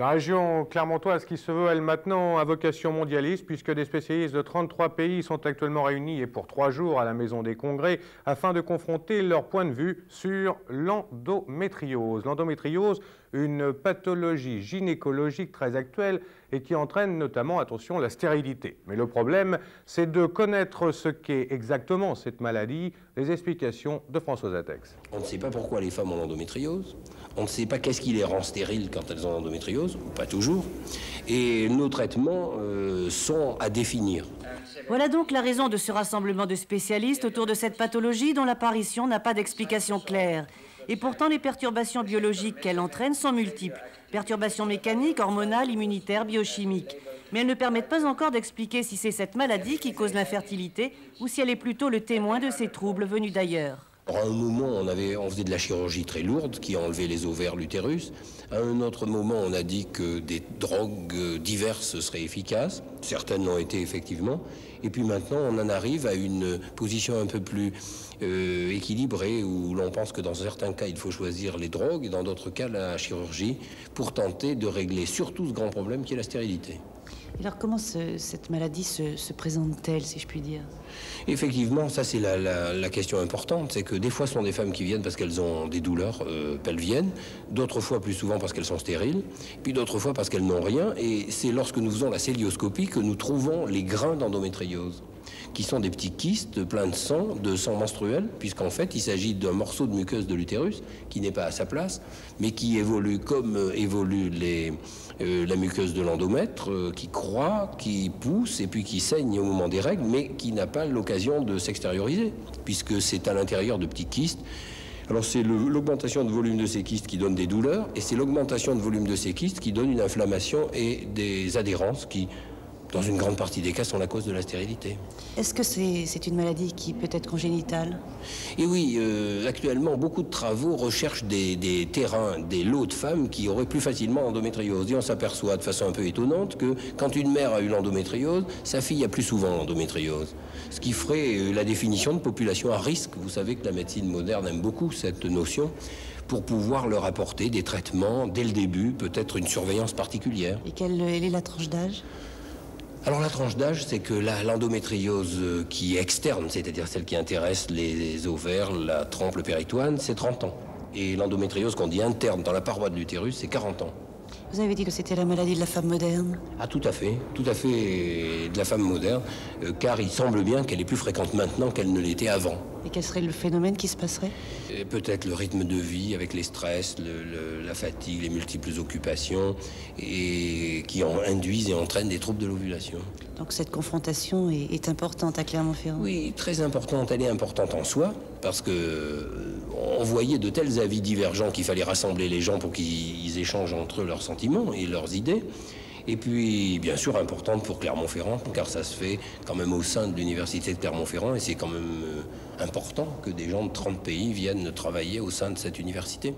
La région clermontoise qui se veut, elle, maintenant à vocation mondialiste, puisque des spécialistes de 33 pays sont actuellement réunis et pour 3 jours à la Maison des Congrès afin de confronter leur point de vue sur l'endométriose. L'endométriose, une pathologie gynécologique très actuelle et qui entraîne notamment, attention, la stérilité. Mais le problème, c'est de connaître ce qu'est exactement cette maladie. Les explications de François Zatex. On ne sait pas pourquoi les femmes ont l'endométriose. On ne sait pas qu'est-ce qui les rend stériles quand elles ont l'endométriose, ou pas toujours. Et nos traitements sont à définir. Voilà donc la raison de ce rassemblement de spécialistes autour de cette pathologie dont l'apparition n'a pas d'explication claire. Et pourtant, les perturbations biologiques qu'elle entraîne sont multiples. Perturbations mécaniques, hormonales, immunitaires, biochimiques. Mais elles ne permettent pas encore d'expliquer si c'est cette maladie qui cause l'infertilité ou si elle est plutôt le témoin de ces troubles venus d'ailleurs. À un moment, on faisait de la chirurgie très lourde qui enlevait les ovaires, l'utérus. À un autre moment, on a dit que des drogues diverses seraient efficaces. Certaines l'ont été effectivement. Et puis maintenant, on en arrive à une position un peu plus équilibrée où l'on pense que dans certains cas, il faut choisir les drogues et dans d'autres cas, la chirurgie pour tenter de régler surtout ce grand problème qui est la stérilité. Alors comment cette maladie se présente-t-elle, si je puis dire? Effectivement, ça c'est la question importante, c'est que des fois ce sont des femmes qui viennent parce qu'elles ont des douleurs pelviennes, d'autres fois plus souvent parce qu'elles sont stériles, puis d'autres fois parce qu'elles n'ont rien, et c'est lorsque nous faisons la célioscopie que nous trouvons les grains d'endométriose, qui sont des petits kystes pleins de sang menstruel, puisqu'en fait il s'agit d'un morceau de muqueuse de l'utérus qui n'est pas à sa place, mais qui évolue comme évolue la muqueuse de l'endomètre, qui croît, qui pousse et puis qui saigne au moment des règles, mais qui n'a pas l'occasion de s'extérioriser, puisque c'est à l'intérieur de petits kystes. Alors c'est l'augmentation de volume de ces kystes qui donne des douleurs, et c'est l'augmentation de volume de ces kystes qui donne une inflammation et des adhérences qui, dans une grande partie des cas, sont la cause de la stérilité. Est-ce que c'est une maladie qui peut être congénitale? Et oui, actuellement, beaucoup de travaux recherchent des terrains, des lots de femmes qui auraient plus facilement l'endométriose. Et on s'aperçoit de façon un peu étonnante que quand une mère a eu l'endométriose, sa fille a plus souvent l'endométriose. Ce qui ferait la définition de population à risque. Vous savez que la médecine moderne aime beaucoup cette notion, pour pouvoir leur apporter des traitements dès le début, peut-être une surveillance particulière. Et quelle est la tranche d'âge? Alors la tranche d'âge, c'est que l'endométriose qui est externe, c'est-à-dire celle qui intéresse les ovaires, la trompe, le péritoine, c'est 30 ans. Et l'endométriose qu'on dit interne dans la paroi de l'utérus, c'est 40 ans. Vous avez dit que c'était la maladie de la femme moderne? Ah, tout à fait de la femme moderne, car il semble bien qu'elle est plus fréquente maintenant qu'elle ne l'était avant. Et quel serait le phénomène qui se passerait? Peut-être le rythme de vie avec les stress, la fatigue, les multiples occupations, et qui induisent et entraînent des troubles de l'ovulation. Donc cette confrontation est importante à Clermont-Ferrand? Oui, très importante. Elle est importante en soi, parce que on voyait de tels avis divergents qu'il fallait rassembler les gens pour qu'ils échangent entre eux leurs sentiments et leurs idées. Et puis, bien sûr, importante pour Clermont-Ferrand, car ça se fait quand même au sein de l'université de Clermont-Ferrand, et c'est quand même important que des gens de 30 pays viennent travailler au sein de cette université.